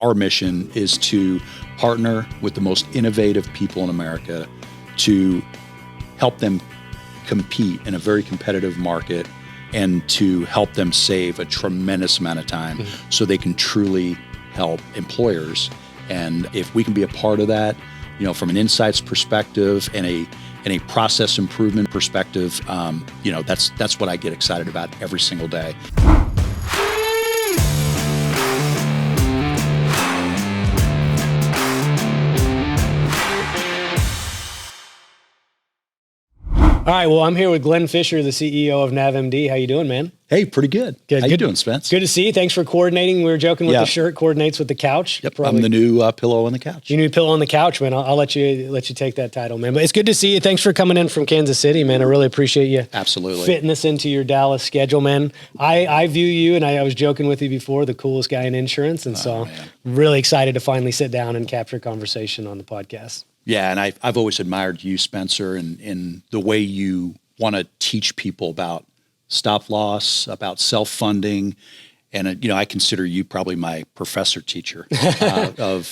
Our mission is to partner with the most innovative people in America to help them compete in a very competitive market and to help them save a tremendous amount of time so they can truly help employers. And if we can be a part of that, from an insights perspective and a process improvement perspective, that's what I get excited about every single day. All right, well, I'm here with Glenn Fisher, the CEO of NavMD. How you doing, man? Hey, pretty good. How you doing, Spence? Good to see you. Thanks for coordinating. We were joking with the shirt coordinates with the couch. Yep, I'm the new pillow on the couch. Your new pillow on the couch, man. I'll let you take that title, man. But it's good to see you. Thanks for coming in from Kansas City, man. I really appreciate you. Absolutely. Fitting this into your Dallas schedule, man. I view you, and I was joking with you before, the coolest guy in insurance, and really excited to finally sit down and capture a conversation on the podcast. Yeah, and I've always admired you, Spencer, and the way you want to teach people about stop loss, about self-funding. And, I consider you probably my professor teacher of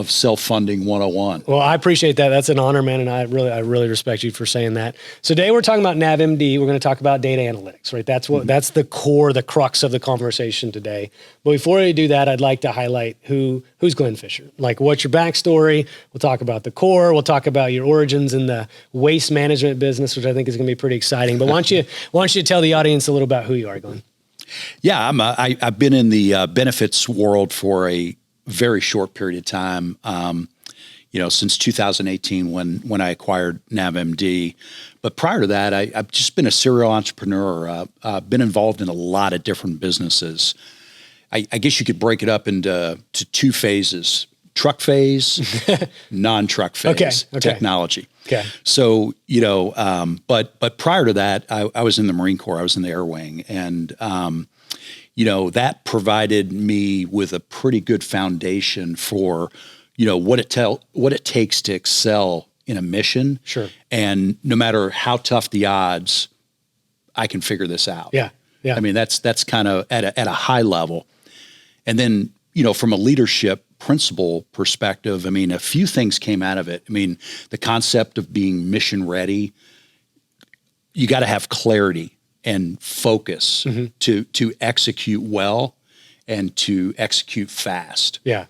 self-funding 101. Well, I appreciate that. That's an honor, man. And I really respect you for saying that. So today we're talking about NavMD. We're going to talk about data analytics, right? That's the core, the crux of the conversation today. But before we do that, I'd like to highlight who's Glenn Fisher. Like, what's your backstory? We'll talk about the core. We'll talk about your origins in the waste management business, which I think is going to be pretty exciting. But why don't you tell the audience a little about who you are, Glenn? Yeah, I've been in the benefits world for a very short period of time, since 2018 when I acquired NavMD. But prior to that, I've just been a serial entrepreneur, been involved in a lot of different businesses. I guess you could break it up into two phases: truck phase, non-truck phase, technology. Okay. So, but prior to that, I was in the Marine Corps. I was in the Air Wing. And, that provided me with a pretty good foundation for, what it takes to excel in a mission. Sure. And no matter how tough the odds, I can figure this out. Yeah. Yeah. I mean, that's kind of at a high level. And then, from a leadership principle perspective, a few things came out of it. The concept of being mission ready, you got to have clarity and focus to execute well and to execute fast. Yeah.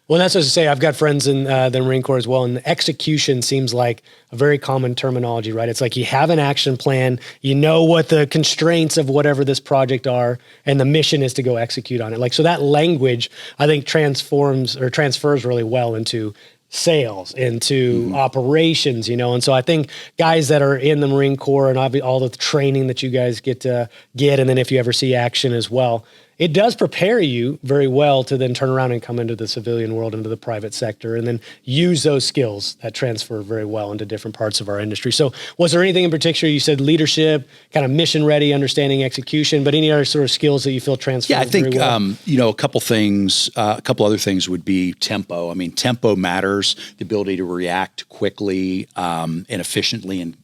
Well, that's what I say. I've got friends in the Marine Corps as well, and execution seems like a very common terminology, right? It's like you have an action plan, you know what the constraints of whatever this project are, and the mission is to go execute on it. So that language, I think, transfers really well into sales, into operations, and so I think guys that are in the Marine Corps and all the training that you guys get, and then if you ever see action as well, it does prepare you very well to then turn around and come into the civilian world, into the private sector, and then use those skills that transfer very well into different parts of our industry. So was there anything in particular? You said leadership, kind of mission ready, understanding execution, but any other sort of skills that you feel transfer very well? Yeah, I think, a couple other things would be tempo. Tempo matters, the ability to react quickly and efficiently in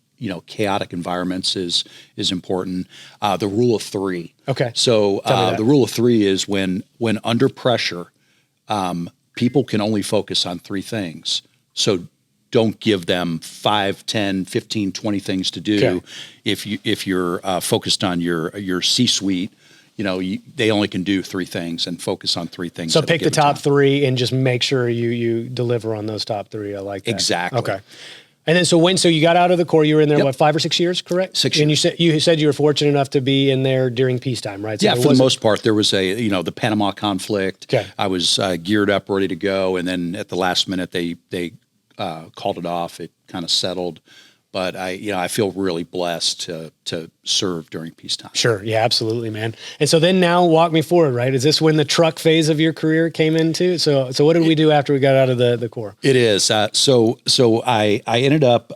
chaotic environments is important. The rule of three. Okay. So the rule of three is when under pressure, people can only focus on three things. So don't give them 5, 10, 15, 20 things to do. Okay. If you're focused on your C-suite, they only can do three things and focus on three things. So pick the top three and just make sure you deliver on those top three. I like that. Exactly. Okay. And then, so you got out of the Corps, you were in there, 5 or 6 years, correct? 6 years. And you said you were fortunate enough to be in there during peacetime, right? So yeah, for the most part, there was the Panama conflict. Okay. I was geared up, ready to go. And then at the last minute, they called it off. It kind of settled. But I feel really blessed to serve during peacetime. Sure. Yeah, absolutely, man. And so then now walk me forward, right? Is this when the truck phase of your career came into? So what did we do after we got out of the Corps? It is. So I ended up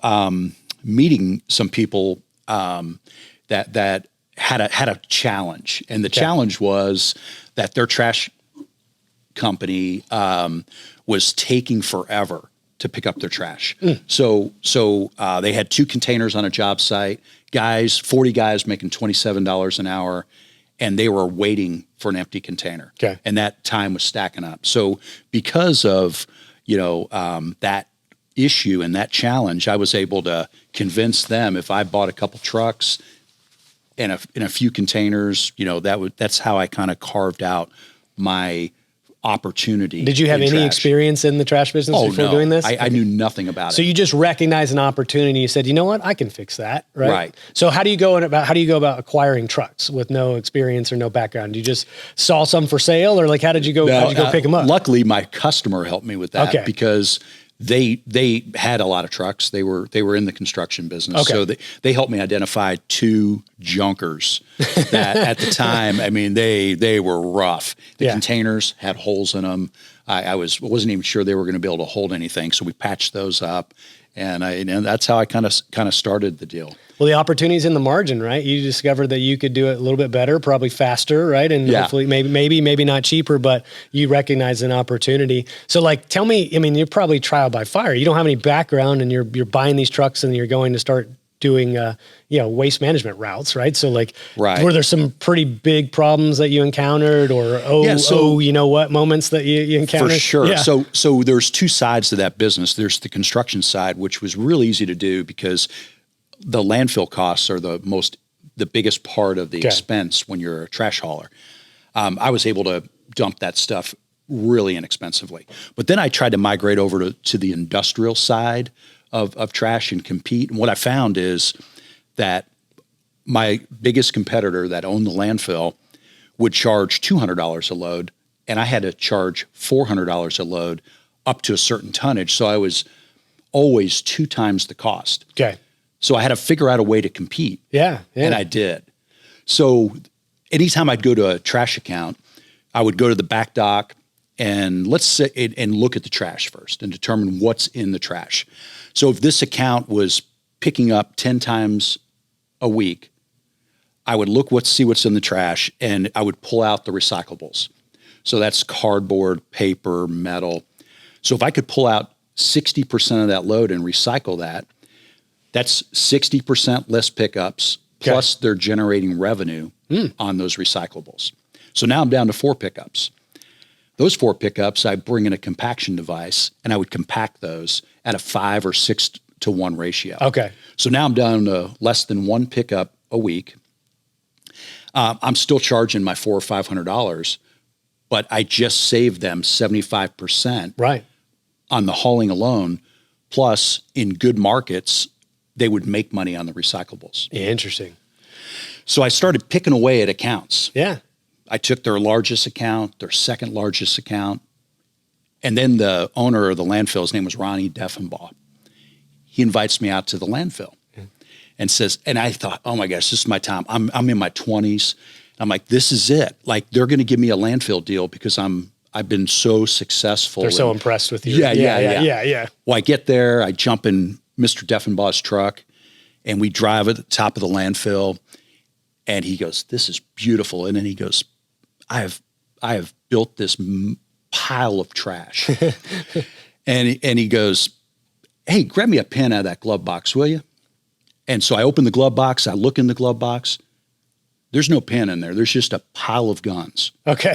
meeting some people that had a challenge. And the challenge was that their trash company was taking forever to pick up their trash. So they had 2 containers on a job site, 40 guys making $27 an hour. and they were waiting for an empty container. Okay. And that time was stacking up. So because of, that issue and that challenge, I was able to convince them if I bought a couple trucks and a few containers, that's how I kind of carved out my opportunity. Did you have any trash. experience in the trash business before doing this? I knew nothing about it. So you just recognized an opportunity. You said, you know what, I can fix that, right? Right. So how do you go about acquiring trucks with no experience or no background? You just saw some for sale, or like how'd you go pick them up? Luckily, my customer helped me with that because they had a lot of trucks. They were in the construction business. So they helped me identify 2 junkers that at the time, I mean, they were rough. The containers had holes in them. I wasn't even sure they were going to be able to hold anything. So we patched those up, and that's how I kind of started the deal. Well, the opportunity's in the margin, right? You discovered that you could do it a little bit better, probably faster, right? And hopefully maybe not cheaper, but you recognize an opportunity. So like, tell me, I mean, you're probably trial by fire. You don't have any background, and you're buying these trucks, and you're going to start doing, waste management routes, right? So like, were there some pretty big problems that you encountered, or moments that you encountered? For sure. Yeah. So there's 2 sides to that business. There's the construction side, which was really easy to do because the landfill costs are the biggest part of the expense when you're a trash hauler. I was able to dump that stuff really inexpensively. But then I tried to migrate over to the industrial side of trash and compete. And what I found is that my biggest competitor that owned the landfill would charge $200 a load, and I had to charge $400 a load up to a certain tonnage. So I was always 2 times the cost. Okay. So I had to figure out a way to compete. Yeah. And I did. So anytime I'd go to a trash account, I would go to the back dock and look at the trash first and determine what's in the trash. So if this account was picking up 10 times a week, I would see what's in the trash, and I would pull out the recyclables. So that's cardboard, paper, metal. So if I could pull out 60% of that load and recycle that, that's 60% less pickups, plus they're generating revenue on those recyclables. So now I'm down to 4 pickups. Those 4 pickups, I bring in a compaction device, and I would compact those at a 5 or 6 to 1 ratio. Okay. So now I'm down to less than 1 pickup a week. I'm still charging my $400 or $500, but I just saved them 75% on the hauling alone. Plus, in good markets, they would make money on the recyclables. Interesting. So I started picking away at accounts. Yeah. I took their largest account, their second largest account, and then the owner of the landfill, his name was Ronnie Deffenbaugh. He invites me out to the landfill and says, and I thought, oh my gosh, this is my time. I'm in my 20s. I'm like, this is it. Like, they're going to give me a landfill deal because I've been so successful. They're so impressed with you. Yeah. Well, I get there, I jump in Mr. Deffenbaugh's truck, and we drive at the top of the landfill, and he goes, this is beautiful. And then he goes, I have built this pile of trash. and he goes, hey, grab me a pen out of that glove box, will you? And so I open the glove box, I look in the glove box. There's no pen in there. There's just a pile of guns. Okay.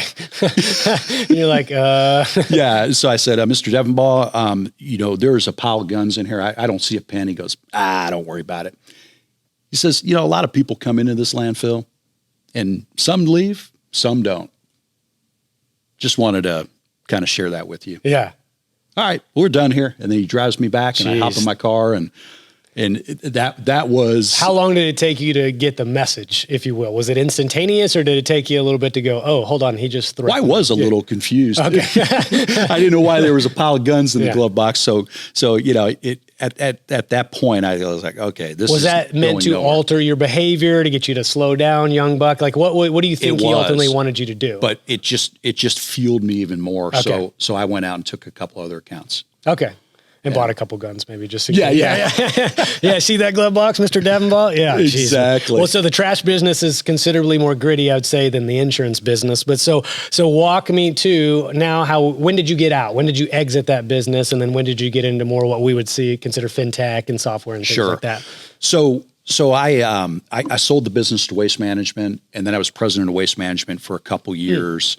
You're like, Yeah. So I said, Mr. Deffenbaugh, there's a pile of guns in here. I don't see a pen. He goes, don't worry about it. He says, a lot of people come into this landfill, and some leave, some don't. Just wanted to kind of share that with you. Yeah. All right, we're done here. And then he drives me back, and I hop in my car, and that was... How long did it take you to get the message, if you will? Was it instantaneous, or did it take you a little bit to go, oh, hold on, he just threw... Well, I was a little confused. Okay. I didn't know why there was a pile of guns in the glove box. So at that point, I was like, okay, this was that meant to alter your behavior, to get you to slow down, young buck? Like, what do you think he ultimately wanted you to do? But it just fueled me even more. Okay. So I went out and took a couple other accounts. Okay. And bought a couple guns, maybe just to yeah. Yeah. See that glove box, Mr. Deffenbaugh? Yeah, exactly. Well, so the trash business is considerably more gritty, I would say, than the insurance business. But so walk me to now. When did you get out? When did you exit that business? And then when did you get into more what we would consider FinTech and software and things like that? So So I sold the business to Waste Management, and then I was president of Waste Management for a couple years.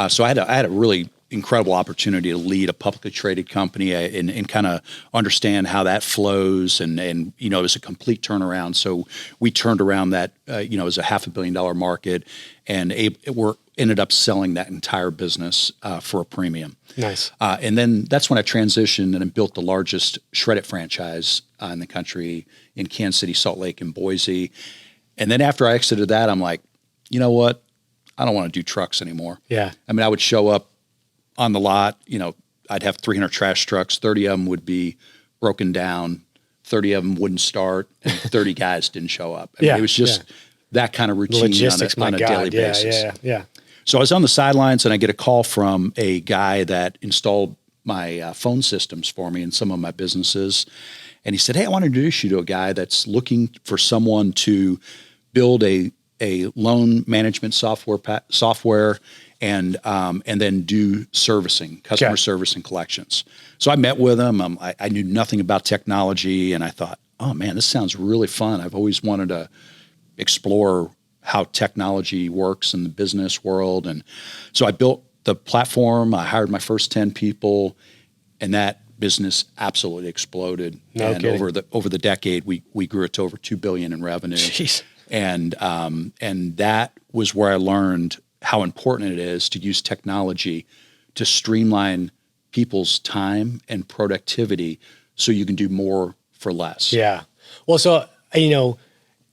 So I had a really incredible opportunity to lead a publicly traded company and kind of understand how that flows. And it was a complete turnaround. So we turned around that, it was a $500 million market, and we're ended up selling that entire business for a premium. Nice. And then that's when I transitioned and built the largest Shred-it franchise in the country in Kansas City, Salt Lake, and Boise. And then after I exited that, I'm like, you know what? I don't want to do trucks anymore. Yeah. I mean, I would show up on the lot, I'd have 300 trash trucks. 30 of them would be broken down. 30 of them wouldn't start, and 30 guys didn't show up. I mean, it was just that kind of routine logistics, on a daily basis. Yeah. So I was on the sidelines, and I get a call from a guy that installed my phone systems for me in some of my businesses. And he said, hey, I want to introduce you to a guy that's looking for someone to build a loan management software and then do servicing, customer service and collections. So I met with him. I knew nothing about technology, and I thought, oh man, this sounds really fun. I've always wanted to explore how technology works in the business world. And so I built the platform. I hired my first 10 people, and that business absolutely exploded. No and kidding. over the decade, we grew it to over $2 billion in revenue. Jeez. And that was where I learned how important it is to use technology to streamline people's time and productivity so you can do more for less. Yeah. Well, so,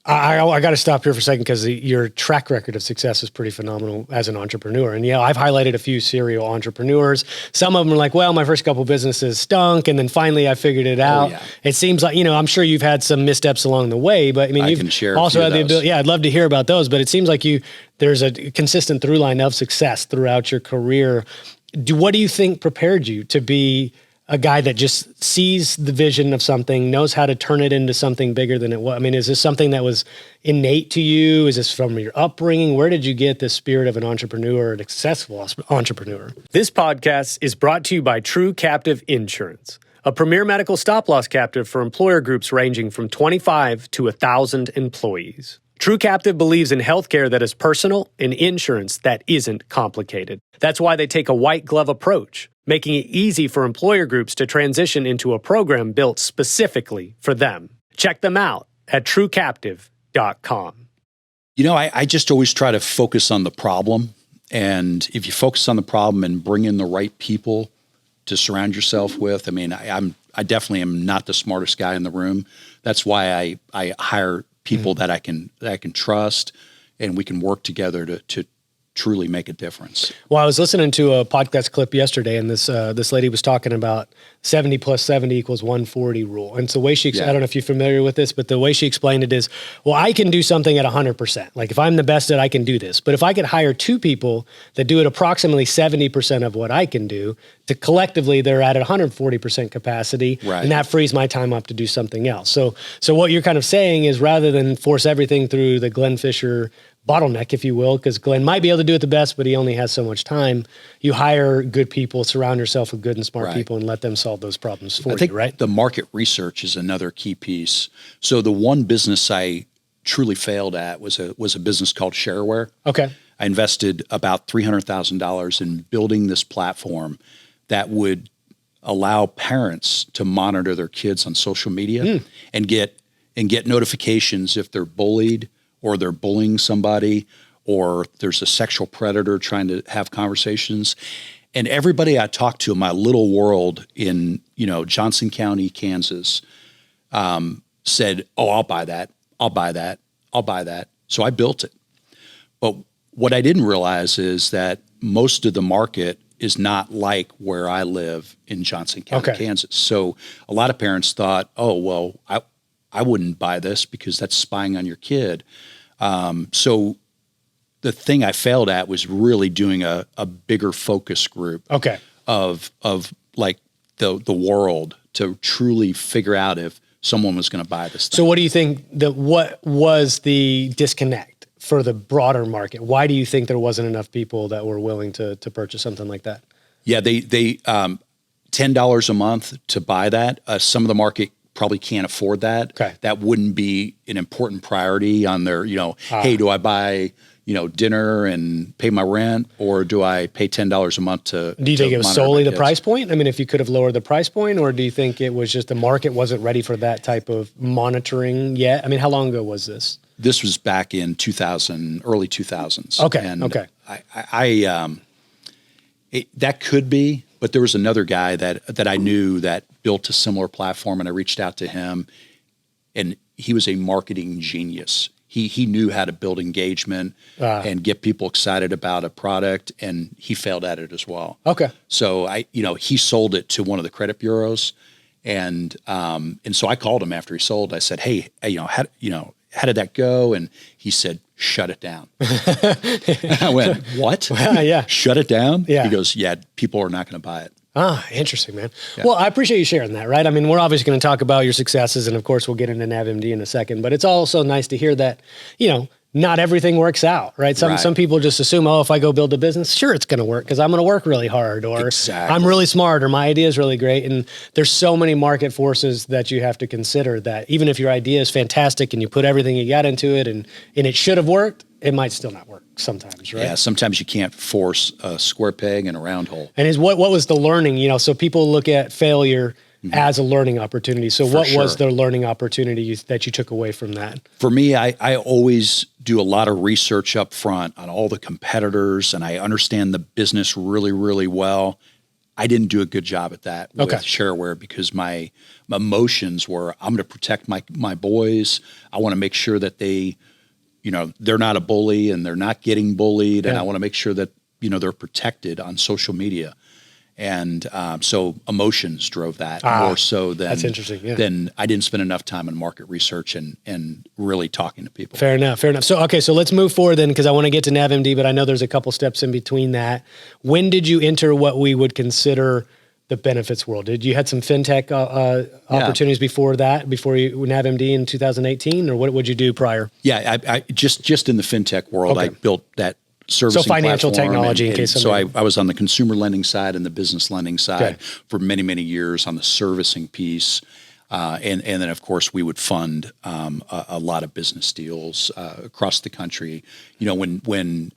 I got to stop here for a second because your track record of success is pretty phenomenal as an entrepreneur. And I've highlighted a few serial entrepreneurs. Some of them are like, well, my first couple businesses stunk, and then finally I figured it out. Yeah. It seems like, I'm sure you've had some missteps along the way, but I mean, you've also had the ability. Yeah, I'd love to hear about those, but it seems like there's a consistent through line of success throughout your career. What do you think prepared you to be a guy that just sees the vision of something, knows how to turn it into something bigger than it was? I mean, is this something that was innate to you? Is this from your upbringing? Where did you get the spirit of an entrepreneur, a successful entrepreneur? This podcast is brought to you by True Captive Insurance, a premier medical stop-loss captive for employer groups ranging from 25 to 1,000 employees. True Captive believes in healthcare that is personal and insurance that isn't complicated. That's why they take a white glove approach, making it easy for employer groups to transition into a program built specifically for them. Check them out at truecaptive.com. I just always try to focus on the problem. And if you focus on the problem and bring in the right people to surround yourself with, I mean, I definitely am not the smartest guy in the room. That's why I hire people that I can trust, and we can work together to truly make a difference. Well, I was listening to a podcast clip yesterday, and this lady was talking about 70 plus 70 equals 140 rule. And so the way I don't know if you're familiar with this, but the way she explained it is, well, I can do something at 100%. Like if I'm the best at, I can do this. But if I could hire two people that do it approximately 70% of what I can do, to collectively they're at 140% capacity, and that frees my time up to do something else. So what you're kind of saying is, rather than force everything through the Glenn Fisher bottleneck, if you will, because Glenn might be able to do it the best, but he only has so much time. You hire good people, surround yourself with good and smart people, and let them solve those problems for you, right? The market research is another key piece. So the one business I truly failed at was a business called Shareware. Okay. I invested about $300,000 in building this platform that would allow parents to monitor their kids on social media and get notifications if they're bullied, or they're bullying somebody, or there's a sexual predator trying to have conversations. And everybody I talked to in my little world in, Johnson County, Kansas, said, oh, I'll buy that. I'll buy that. I'll buy that. So I built it. But what I didn't realize is that most of the market is not like where I live in Johnson County, Kansas. So a lot of parents thought, oh, well, I wouldn't buy this because that's spying on your kid. So the thing I failed at was really doing a bigger focus group of like the world to truly figure out if someone was going to buy this thing. So what do you think what was the disconnect for the broader market? Why do you think there wasn't enough people that were willing to purchase something like that? Yeah, they $10 a month to buy that. Some of the market probably can't afford that. Okay. That wouldn't be an important priority on their, hey, do I buy, dinner and pay my rent, or do I pay $10 a month to Do you think it was monitor solely my the kids? price point? I mean, if you could have lowered the price point, or do you think it was just the market wasn't ready for that type of monitoring yet? I mean, how long ago was this? This was back in 2000, early 2000s. Okay. And Okay. That could be, but there was another guy that I knew that built a similar platform, and I reached out to him, and he was a marketing genius. He knew how to build engagement and get people excited about a product, and he failed at it as well. Okay. So he sold it to one of the credit bureaus, and so I called him after he sold. I said, "Hey, how did that go?" And he said, "Shut it down." I went, "What?" Yeah. Shut it down? Yeah. He goes, "Yeah, people are not going to buy it." Interesting, man. Yeah. Well, I appreciate you sharing that, right? I mean, we're obviously going to talk about your successes, and of course, we'll get into NavMD in a second, but it's also nice to hear that, not everything works out, right? Some people just assume, if I go build a business, sure, it's going to work because I'm going to work really hard, or Exactly. I'm really smart, or my idea is really great. And there's so many market forces that you have to consider that even if your idea is fantastic and you put everything you got into it and it should have worked, it might still not work sometimes, right? Yeah, sometimes you can't force a square peg in a round hole. And what was the learning? So people look at failure as a learning opportunity. So what was the learning opportunity that you took away from that? For me, I always do a lot of research up front on all the competitors, and I understand the business really, really well. I didn't do a good job at that with Shareware because my emotions were, I'm going to protect my boys. I want to make sure that they're not a bully and they're not getting bullied. And I want to make sure that, they're protected on social media. And so emotions drove that more so than that's interesting. Yeah. Then I didn't spend enough time in market research and really talking to people. Fair enough. So let's move forward then, because I want to get to NavMD, but I know there's a couple steps in between that. When did you enter what we would consider the benefits world? Did you had some FinTech opportunities before that, before you NavMD in 2018, or what would you do prior? Yeah, I just in the FinTech world, I built that servicing financial platform, technology. So I was on the consumer lending side and the business lending side for many, many years on the servicing piece. And then, of course, we would fund a lot of business deals across the country. When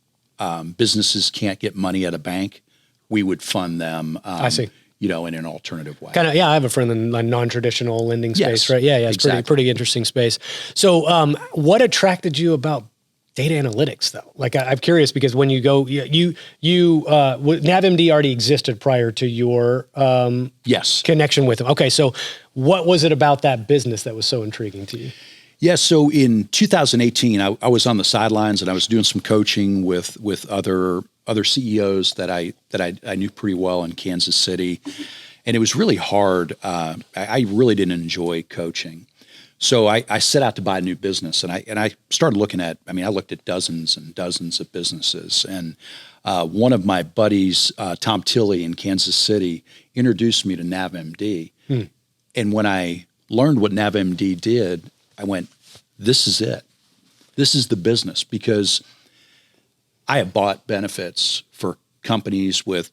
businesses can't get money at a bank, we would fund them. I see. In an alternative way. I have a friend in the non-traditional lending space, right? Yeah, it's exactly. pretty interesting space. So what attracted you about data analytics, though? Like, I'm curious because when you go, NavMD already existed prior to your connection with them. Okay, so what was it about that business that was so intriguing to you? Yeah, so in 2018, I was on the sidelines and I was doing some coaching with other CEOs that I knew pretty well in Kansas City, and it was really hard. I really didn't enjoy coaching. So I set out to buy a new business, and I started looking at. I looked at dozens and dozens of businesses, and one of my buddies, Tom Tilley in Kansas City, introduced me to NavMD. And when I learned what NavMD did, I went, "This is it. This is the business," because I have bought benefits for companies with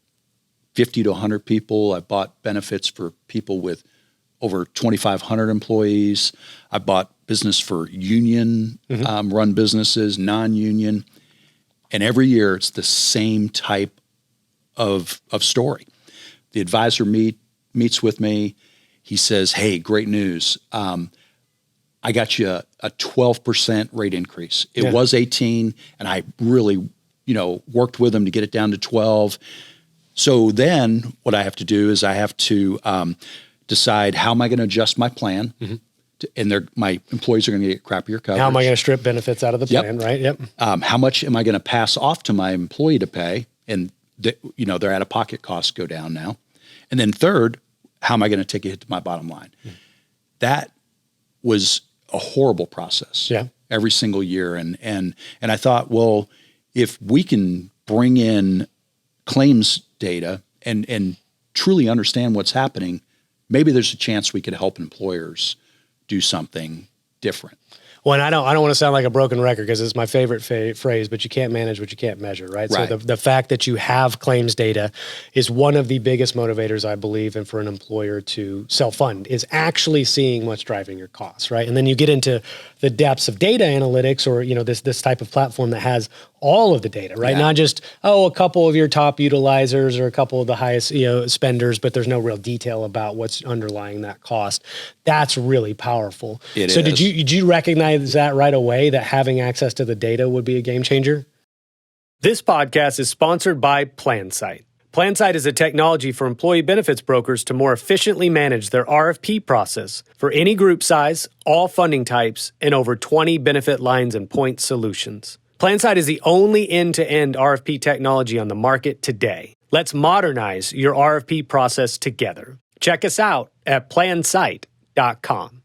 50 to 100 people. I bought benefits for people with over 2,500 employees. I bought business for union run businesses, non-union. And every year it's the same type of story. The advisor meets with me. He says, "Hey, great news. I got you a 12% rate increase. It was 18, and I really, worked with them to get it down to 12. So then what I have to do is I have to decide how am I going to adjust my plan, and my employees are going to get crappier coverage. How am I going to strip benefits out of the plan, right? Yep. How much am I going to pass off to my employee to pay? And their out-of-pocket costs go down now. And then third, how am I going to take a hit to my bottom line? That was a horrible process every single year. And I thought, well, if we can bring in claims data and truly understand what's happening, maybe there's a chance we could help employers do something different. Well, and I don't want to sound like a broken record because it's my favorite phrase, but you can't manage what you can't measure, right? So the fact that you have claims data is one of the biggest motivators, I believe, and for an employer to self-fund is actually seeing what's driving your costs, right? And then you get into the depths of data analytics or, this type of platform that has all of the data, right? Yeah. Not just, a couple of your top utilizers or a couple of the highest, spenders, but there's no real detail about what's underlying that cost. That's really powerful. It so is. did you recognize that right away, that having access to the data would be a game changer? This podcast is sponsored by PlanSight. PlanSight is a technology for employee benefits brokers to more efficiently manage their RFP process for any group size, all funding types, and over 20 benefit lines and point solutions. PlanSight is the only end-to-end RFP technology on the market today. Let's modernize your RFP process together. Check us out at plansight.com.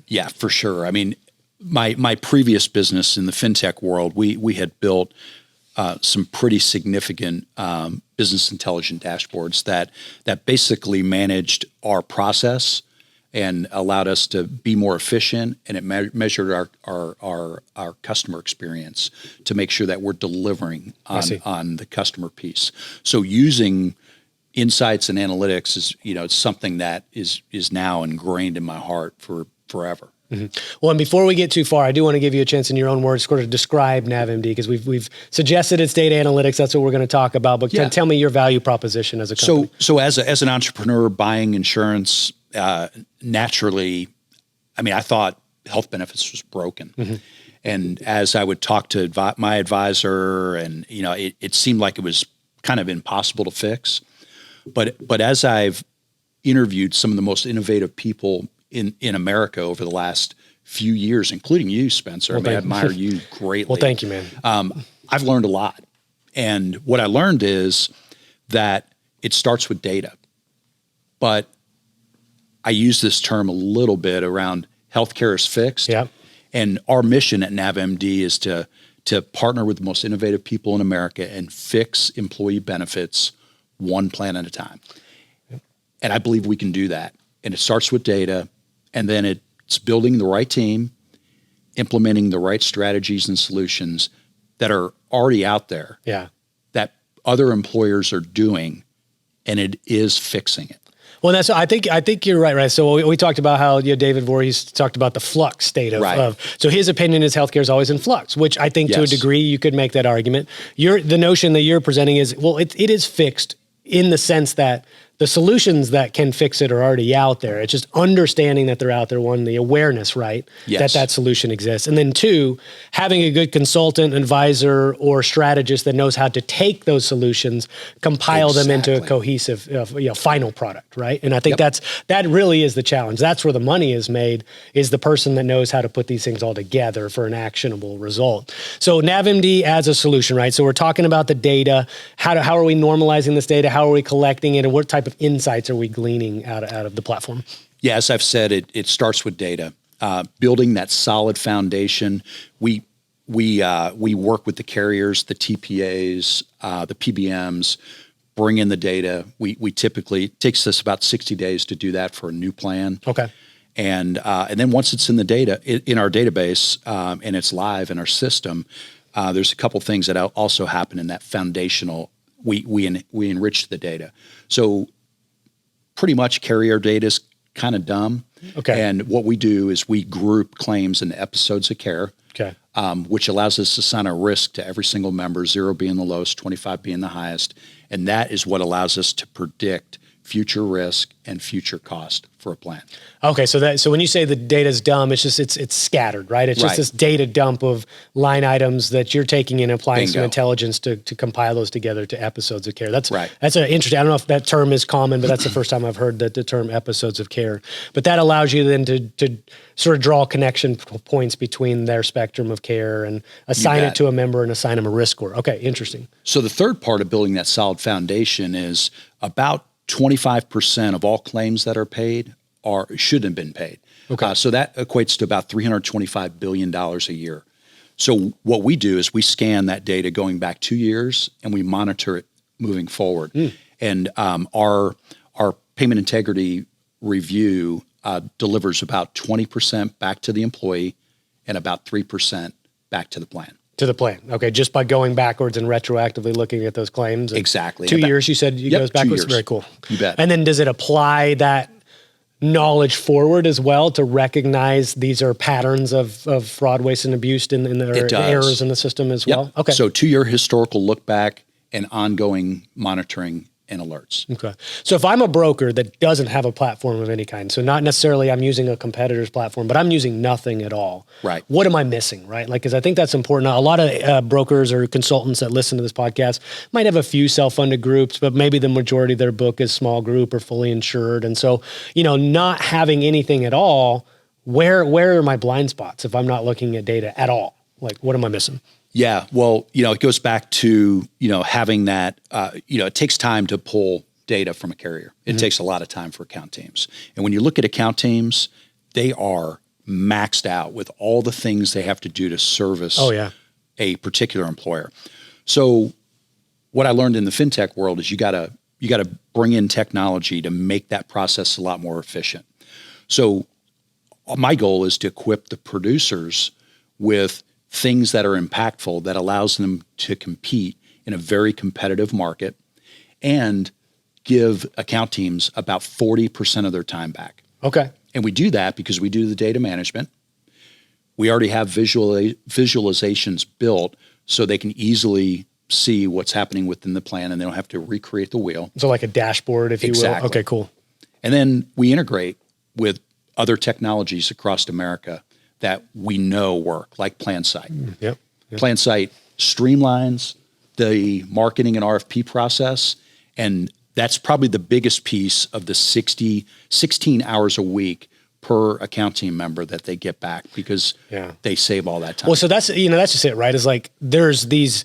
Yeah, for sure. I mean, my previous business in the FinTech world, we had built some pretty significant business intelligence dashboards that basically managed our process and allowed us to be more efficient, and it measured our customer experience to make sure that we're delivering on the customer piece. So using insights and analytics is it's something that is now ingrained in my heart for forever. Mm-hmm. Well, and before we get too far, I do want to give you a chance in your own words to describe NavMD, because we've suggested it's data analytics. That's what we're going to talk about. But tell me your value proposition as a company. So as an entrepreneur buying insurance, naturally, I mean, I thought health benefits was broken. Mm-hmm. And as I would talk to my advisor, and it seemed like it was kind of impossible to fix. But as I've interviewed some of the most innovative people in America over the last few years, including you, Spencer. I admire you greatly. Well, thank you, man. I've learned a lot. And what I learned is that it starts with data. But I use this term a little bit around healthcare is fixed. Yeah. And our mission at NavMD is to partner with the most innovative people in America and fix employee benefits one plan at a time. And I believe we can do that. And it starts with data. And then it's building the right team, implementing the right strategies and solutions that are already out there that other employers are doing, and it is fixing it. Well, I think you're right. So we talked about how David Voorhees talked about the flux state of so his opinion is healthcare is always in flux, which I think to a degree you could make that argument. The notion that you're presenting is, well, it is fixed in the sense that the solutions that can fix it are already out there. It's just understanding that they're out there. One, the awareness, right? Yes. That solution exists. And then two, having a good consultant, advisor, or strategist that knows how to take those solutions, compile them into a cohesive, final product, right? And I think that really is the challenge. That's where the money is made, is the person that knows how to put these things all together for an actionable result. So NavMD as a solution, right? So we're talking about the data. How are we normalizing this data? How are we collecting it? And what type of insights are we gleaning out of the platform? Yeah, as I've said, it starts with data. Building that solid foundation. We work with the carriers, the TPAs, the PBMs, bring in the data. We typically, it takes us about 60 days to do that for a new plan. Okay. And then once it's in the data, in our database, and it's live in our system, there's a couple things that also happen in that foundational. We enrich the data. So pretty much carrier data is kind of dumb. Okay. And what we do is we group claims into episodes of care, which allows us to assign a risk to every single member, 0 being the lowest, 25 being the highest. And that is what allows us to predict future risk and future cost for a plan. Okay, so when you say the data's dumb, it's just it's scattered, right? It's just this data dump of line items that you're taking in and applying some intelligence to compile those together to episodes of care. That's an interesting. I don't know if that term is common, but that's the first time I've heard the term episodes of care. But that allows you then to sort of draw connection points between their spectrum of care and assign it to a member and assign them a risk score. Okay, interesting. So the third part of building that solid foundation is about 25% of all claims that are paid shouldn't have been paid. Okay. So that equates to about $325 billion a year. So what we do is we scan that data going back 2 years and we monitor it moving forward. And our payment integrity review delivers about 20% back to the employee and about 3% back to the plan. To the plan. Okay. Just by going backwards and retroactively looking at those claims. Exactly. 2 years, you said it goes backwards. 2 years. Very cool. You bet. And then does it apply that knowledge forward as well to recognize these are patterns of fraud, waste, and abuse in the errors in the system as well? Okay. So 2-year historical look back and ongoing monitoring and alerts. Okay. So if I'm a broker that doesn't have a platform of any kind, so not necessarily I'm using a competitor's platform, but I'm using nothing at all. Right. What am I missing, right? Like, because I think that's important. Now, a lot of brokers or consultants that listen to this podcast might have a few self-funded groups, but maybe the majority of their book is small group or fully insured. And so, not having anything at all, where are my blind spots if I'm not looking at data at all? Like, what am I missing? Yeah, well, it goes back to, having that, it takes time to pull data from a carrier. It takes a lot of time for account teams. And when you look at account teams, they are maxed out with all the things they have to do to service a particular employer. So what I learned in the FinTech world is you gotta bring in technology to make that process a lot more efficient. So my goal is to equip the producers with things that are impactful that allows them to compete in a very competitive market and give account teams about 40% of their time back. Okay. And we do that because we do the data management. We already have visualizations built so they can easily see what's happening within the plan and they don't have to recreate the wheel. So like a dashboard, if you will. Okay, cool. And then we integrate with other technologies across America that we know work, like PlanSight. Yep. PlanSight streamlines the marketing and RFP process, and that's probably the biggest piece of the 16 hours a week per account team member that they get back because they save all that time. Well, so that's just it, right? It's like there's these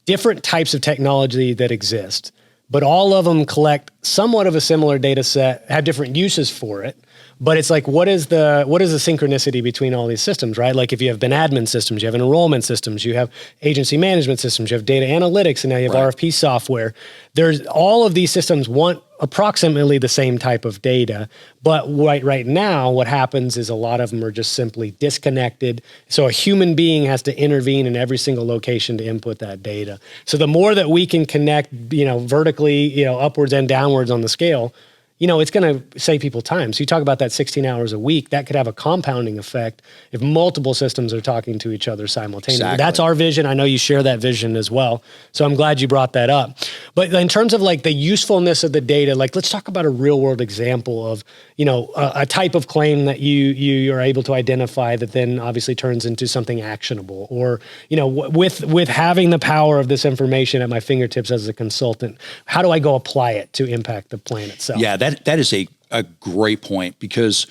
different types of technology that exist, but all of them collect somewhat of a similar data set, have different uses for it. But it's like, what is the synchronicity between all these systems, right? Like if you have Ben admin systems, you have enrollment systems, you have agency management systems, you have data analytics, and now you have RFP software. There's all of these systems want approximately the same type of data. But right now, what happens is a lot of them are just simply disconnected. So a human being has to intervene in every single location to input that data. So the more that we can connect, vertically, upwards and downwards on the scale, it's going to save people time. So you talk about that 16 hours a week, that could have a compounding effect if multiple systems are talking to each other simultaneously. Exactly. That's our vision. I know you share that vision as well. So I'm glad you brought that up. But in terms of like the usefulness of the data, like let's talk about a real world example of, a type of claim that you are able to identify that then obviously turns into something actionable or, with having the power of this information at my fingertips as a consultant, how do I go apply it to impact the plan itself? Yeah, that is a great point because,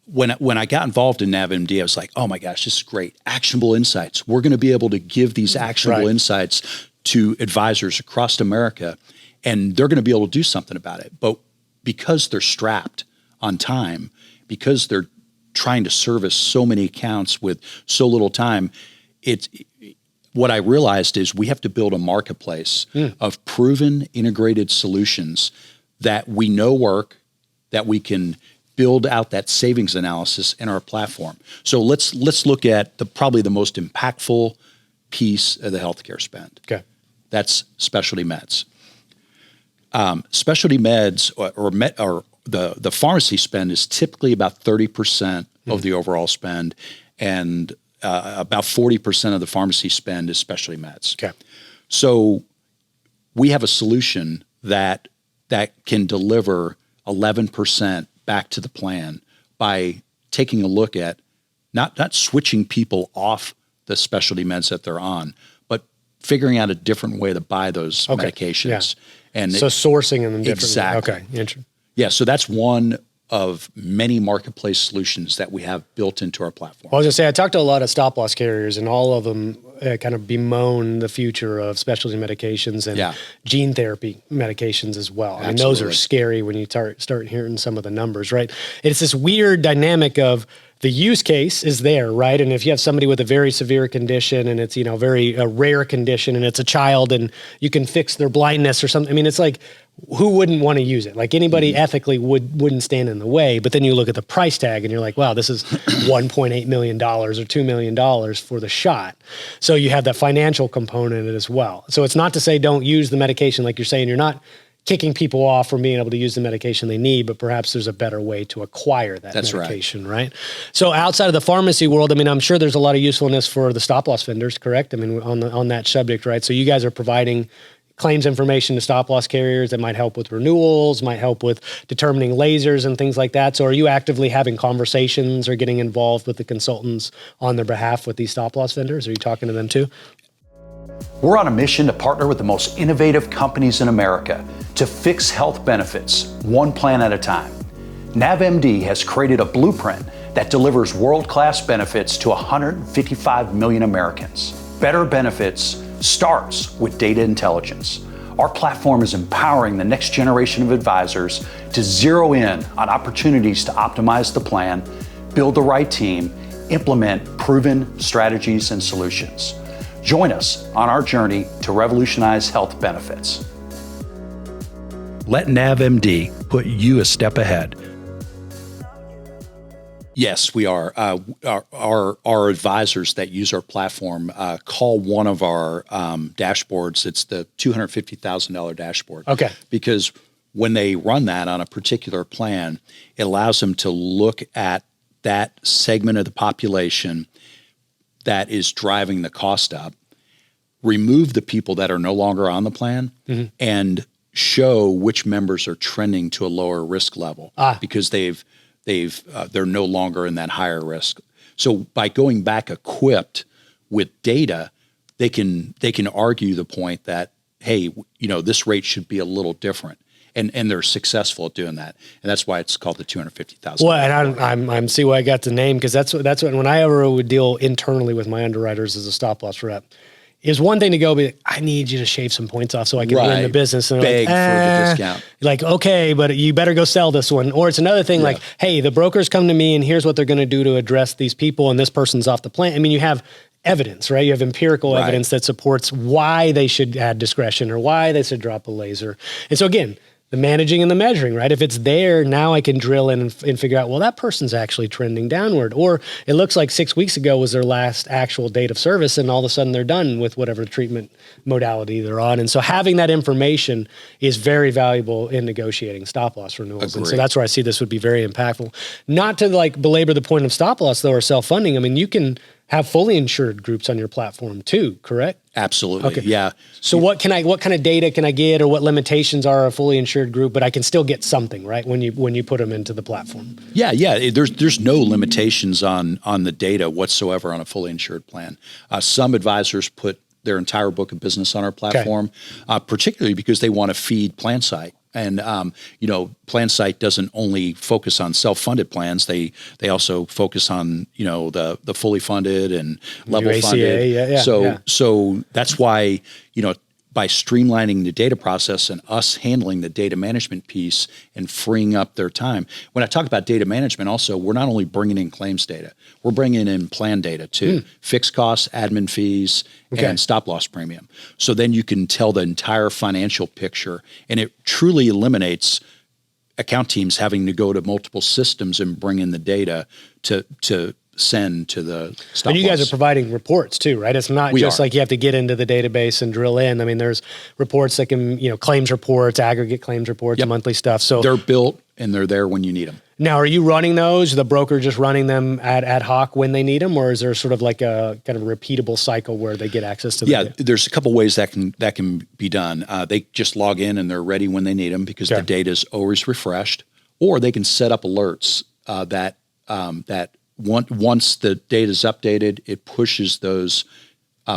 when I got involved in NavMD, I was like, oh my gosh, this is great. Actionable insights. We're going to be able to give these actionable insights to advisors across America, and they're going to be able to do something about it. But because they're strapped on time, because they're trying to service so many accounts with so little time, what I realized is we have to build a marketplace of proven integrated solutions that we know work, that we can build out that savings analysis in our platform. So let's look at probably the most impactful piece of the healthcare spend. Okay. That's specialty meds. Specialty meds or the pharmacy spend is typically about 30% of the overall spend, and about 40% of the pharmacy spend is specialty meds. Okay. So we have a solution that can deliver 11% back to the plan by taking a look at not switching people off the specialty meds that they're on, but figuring out a different way to buy those medications. Yeah. And so sourcing them differently. Exactly. Okay. Interesting. Yeah. So that's one of many marketplace solutions that we have built into our platform. Well, I was going to say, I talked to a lot of stop loss carriers, and all of them kind of bemoan the future of specialty medications and gene therapy medications as well. I mean, those are scary when you start hearing some of the numbers, right? It's this weird dynamic of the use case is there, right? And if you have somebody with a very severe condition and it's, very a rare condition and it's a child and you can fix their blindness or something, I mean, it's like, who wouldn't want to use it? Like anybody ethically wouldn't stand in the way. But then you look at the price tag and you're like, wow, this is $1.8 million or $2 million for the shot. So you have that financial component as well. So it's not to say don't use the medication. Like you're saying, you're not kicking people off from being able to use the medication they need, but perhaps there's a better way to acquire that medication, right? So outside of the pharmacy world, I mean, I'm sure there's a lot of usefulness for the stop loss vendors, correct? I mean, on that subject, right? So you guys are providing claims information to stop loss carriers that might help with renewals, might help with determining lasers and things like that. So are you actively having conversations or getting involved with the consultants on their behalf with these stop loss vendors? Are you talking to them too? We're on a mission to partner with the most innovative companies in America to fix health benefits one plan at a time. NavMD has created a blueprint that delivers world-class benefits to 155 million Americans. Better benefits starts with data intelligence. Our platform is empowering the next generation of advisors to zero in on opportunities to optimize the plan, build the right team, implement proven strategies and solutions. Join us on our journey to revolutionize health benefits. Let NavMD put you a step ahead. Yes, we are. Our advisors that use our platform call one of our dashboards. It's the $250,000 dashboard. Okay. Because when they run that on a particular plan, it allows them to look at that segment of the population that is driving the cost up, remove the people that are no longer on the plan, and show which members are trending to a lower risk level because they're no longer in that higher risk. So by going back equipped with data, they can argue the point that, hey, this rate should be a little different. And they're successful at doing that, and that's why it's called the $250,000. Well, and I'm see why I got the name, because that's when I ever would deal internally with my underwriters as a stop loss rep. Is one thing to go, but I need you to shave some points off so I can win the business. And beg for the discount. Like, okay, but you better go sell this one. Or it's another thing like, hey, the brokers come to me and here's what they're going to do to address these people, and this person's off the plan. I mean, you have evidence, right? You have empirical evidence that supports why they should add discretion or why they should drop a laser. And so again, the managing and the measuring, right? If it's there, now I can drill in and figure out, well, that person's actually trending downward. Or it looks like 6 weeks ago was their last actual date of service, and all of a sudden they're done with whatever treatment modality they're on. And so having that information is very valuable in negotiating stop loss renewals. And so that's where I see this would be very impactful. Not to like belabor the point of stop loss though, or self-funding. I mean, you can have fully insured groups on your platform too, correct? Absolutely. Okay. Yeah. So what kind of data can I get, or what limitations are a fully insured group, but I can still get something, right? When you put them into the platform. Yeah. There's no limitations on the data whatsoever on a fully insured plan. Some advisors put their entire book of business on our platform, particularly because they want to feed PlanSight. And PlanSight doesn't only focus on self-funded plans; they also focus on the fully funded and level funded. So that's why by streamlining the data process and us handling the data management piece and freeing up their time. When I talk about data management, also we're not only bringing in claims data, we're bringing in plan data too, fixed costs, admin fees, and stop loss premium. So then you can tell the entire financial picture, and it truly eliminates account teams having to go to multiple systems and bring in the data to send to the stop And you guys loss. are providing reports too, right? It's not just like you have to get into the database and drill in. I mean, there's reports that can, claims reports, aggregate claims reports, monthly stuff. So they're built and they're there when you need them. Now, are you running those? The broker just running them ad hoc when they need them, or is there sort of like a kind of repeatable cycle where they get access to the data? There's a couple ways that can be done. They just log in and they're ready when they need them because the data is always refreshed, or they can set up alerts that once the data is updated, it pushes those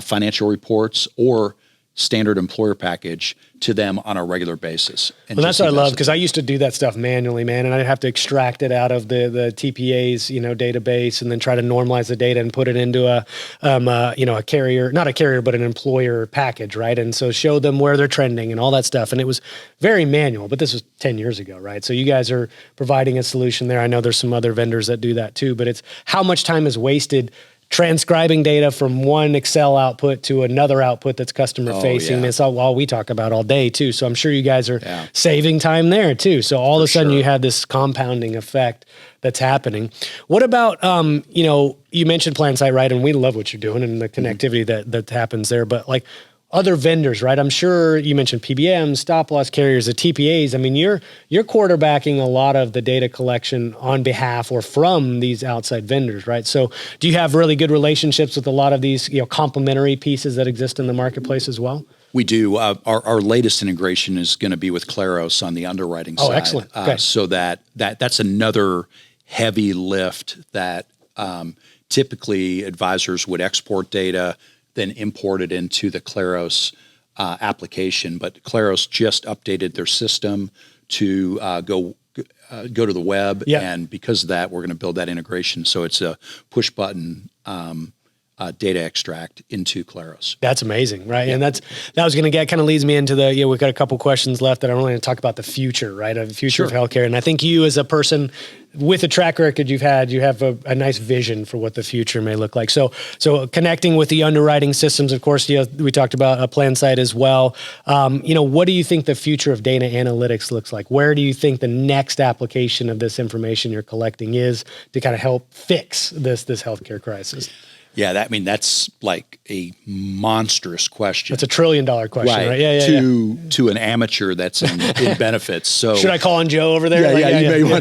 financial reports, or standard employer package to them on a regular basis. And well, that's what I love, because I used to do that stuff manually, man, and I'd have to extract it out of the TPA's database, and then try to normalize the data and put it into a carrier, not a carrier, but an employer package, right? And so show them where they're trending and all that stuff. And it was very manual, but this was 10 years ago, right? So you guys are providing a solution there. I know there's some other vendors that do that too, but it's how much time is wasted transcribing data from one Excel output to another output that's customer facing. That's all we talk about all day too. So I'm sure you guys are saving time there too. So all of a sudden you have this compounding effect that's happening. What about, you mentioned PlanSight, right? And we love what you're doing and the connectivity that happens there, but like other vendors, right? I'm sure you mentioned PBMs, stop loss carriers, the TPAs. I mean, you're quarterbacking a lot of the data collection on behalf or from these outside vendors, right? So do you have really good relationships with a lot of these, complementary pieces that exist in the marketplace as well? We do. Our latest integration is going to be with Claros on the underwriting side. Oh, excellent. Okay. So that's another heavy lift that typically advisors would export data, then import it into the Claros application. But Claros just updated their system to go to the web, and because of that, we're going to build that integration. So it's a push button data extract into Claros. That's amazing, right? Yeah. And that was going to kind of leads me into we've got a couple questions left that I'm really going to talk about the future, right? Of the future of healthcare. And I think you, as a person with a track record you have a nice vision for what the future may look like. So connecting with the underwriting systems, of course, we talked about a PlanSight as well. What do you think the future of data analytics looks like? Where do you think the next application of this information you're collecting is to kind of help fix this healthcare crisis? Yeah, that's like a monstrous question. That's $1 trillion question, right? Yeah. To an amateur that's in benefits. So should I call on Joe over there?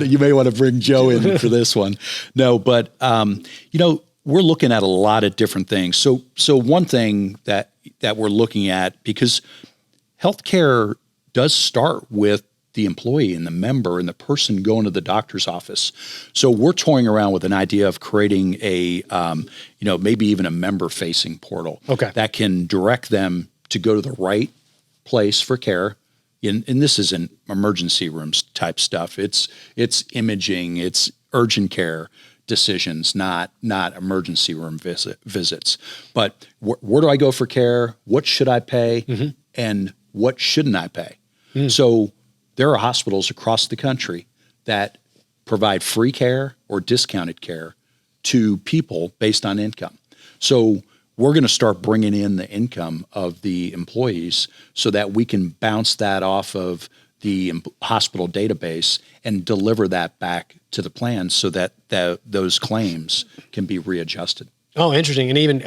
You may want to bring Joe in for this one. No, but we're looking at a lot of different things. So one thing that we're looking at, because healthcare does start with the employee and the member and the person going to the doctor's office. So we're toying around with an idea of creating a, maybe even a member-facing portal that can direct them to go to the right place for care. And this isn't emergency rooms type stuff. It's imaging, it's urgent care decisions, not emergency room visits. But where do I go for care? What should I pay? And what shouldn't I pay? So there are hospitals across the country that provide free care or discounted care to people based on income. So we're going to start bringing in the income of the employees so that we can bounce that off of the hospital database and deliver that back to the plan so that those claims can be readjusted. Oh, interesting. And even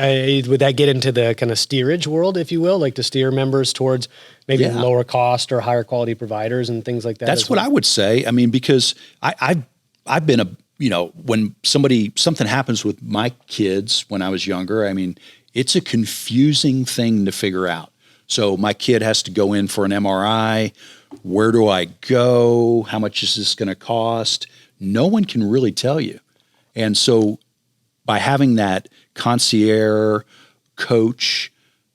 would that get into the kind of steerage world, if you will, like to steer members towards maybe lower cost or higher quality providers and things like that? That's what I would say. I mean, because I've been when something happens with my kids when I was younger, I mean, it's a confusing thing to figure out. So my kid has to go in for an MRI. Where do I go? How much is this going to cost? No one can really tell you. And so by having that concierge coach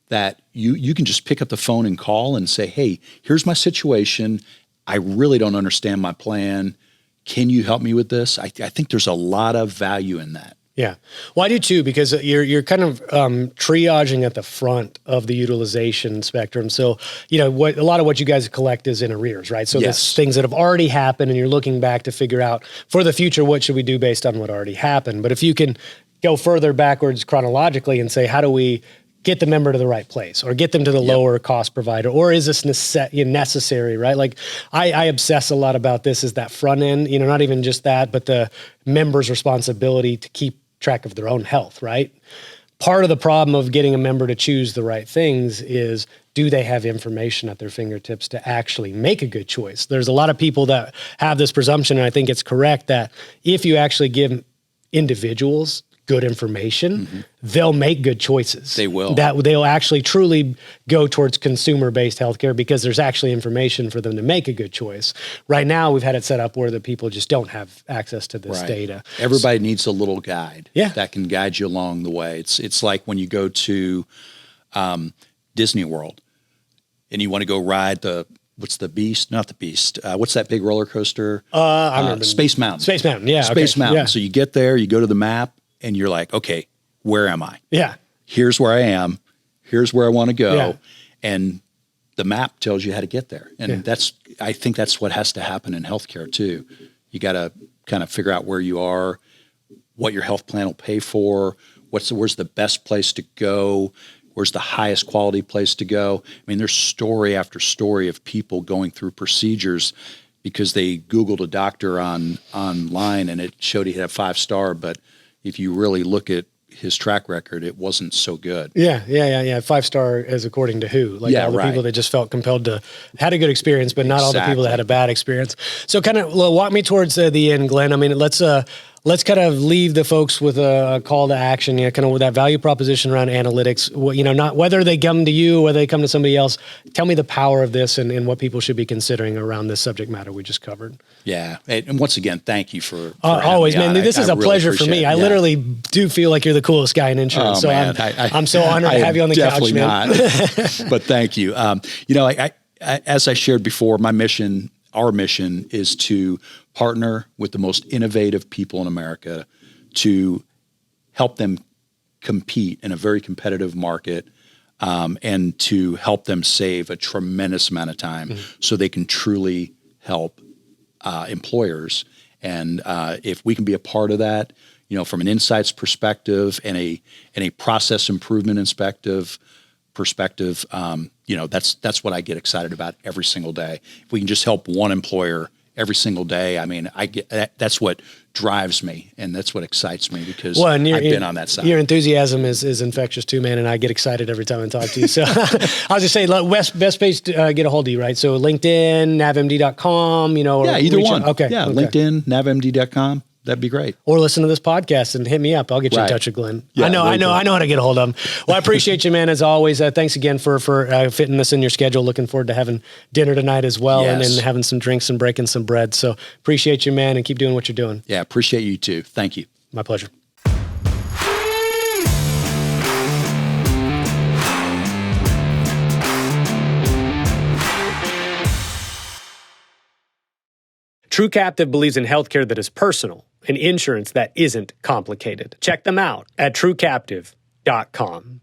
that you can just pick up the phone and call and say, hey, here's my situation. I really don't understand my plan. Can you help me with this? I think there's a lot of value in that. Yeah. Well, I do too, because you're kind of triaging at the front of the utilization spectrum. So, a lot of what you guys collect is in arrears, right? So there's things that have already happened and you're looking back to figure out for the future, what should we do based on what already happened? But if you can go further backwards chronologically and say, how do we get the member to the right place or get them to the lower cost provider? Or is this necessary, right? Like I obsess a lot about this is that front end, not even just that, but the member's responsibility to keep track of their own health, right? Part of the problem of getting a member to choose the right things is, do they have information at their fingertips to actually make a good choice? There's a lot of people that have this presumption, and I think it's correct, that if you actually give individuals good information, they'll make good choices. They will. That they'll actually truly go towards consumer-based healthcare because there's actually information for them to make a good choice. Right now, we've had it set up where the people just don't have access to this data. Everybody needs a little guide that can guide you along the way. It's like when you go to Disney World. and you want to go ride what's the Beast? Not the Beast. What's that big roller coaster? I remember Space Mountain. Space Mountain, yeah. Space okay. Mountain. Yeah. So you get there, you go to the map, and you're like, okay, where am I? Yeah. Here's where I am. Here's where I want to go. Yeah. And the map tells you how to get there. And I think that's what has to happen in healthcare too. You got to kind of figure out where you are, what your health plan will pay for, where's the best place to go, where's the highest quality place to go. I mean, there's story after story of people going through procedures because they Googled a doctor online and it showed he had a 5-star, but if you really look at his track record, it wasn't so good. Yeah. 5-star as according to who? Like all the people that just felt compelled to had a good experience, but not all the people that had a bad experience. So kind of walk me towards the end, Glenn. I mean, let's kind of leave the folks with a call to action, kind of with that value proposition around analytics, not whether they come to you, whether they come to somebody else. Tell me the power of this and what people should be considering around this subject matter we just covered. Yeah. And once again, thank you for always, man. This is a really pleasure for me. I literally do feel like you're the coolest guy in insurance. Oh, so man. I'm so honored to have you on the couch, man. Not. But thank you. As I shared before, our mission is to partner with the most innovative people in America to help them compete in a very competitive market, and to help them save a tremendous amount of time so they can truly help employers. And if we can be a part of that, from an insights perspective and a process improvement perspective, that's what I get excited about every single day. If we can just help one employer every single day, I mean, that's what drives me and that's what excites me because I've been on that side. Your enthusiasm is infectious too, man, and I get excited every time I talk to you. So I'll just say, best place to get a hold of you, right? So LinkedIn, navmd.com, either one. Okay. Yeah, LinkedIn, navmd.com. That'd be great. Or listen to this podcast and hit me up. I'll get you in touch with Glenn. Yeah, I know how to get a hold of him. Well, I appreciate you, man, as always. Thanks again for fitting this in your schedule. Looking forward to having dinner tonight as well, and then having some drinks and breaking some bread. So appreciate you, man, and keep doing what you're doing. Yeah, appreciate you too. Thank you. My pleasure. True Captive believes in healthcare that is personal and insurance that isn't complicated. Check them out at truecaptive.com.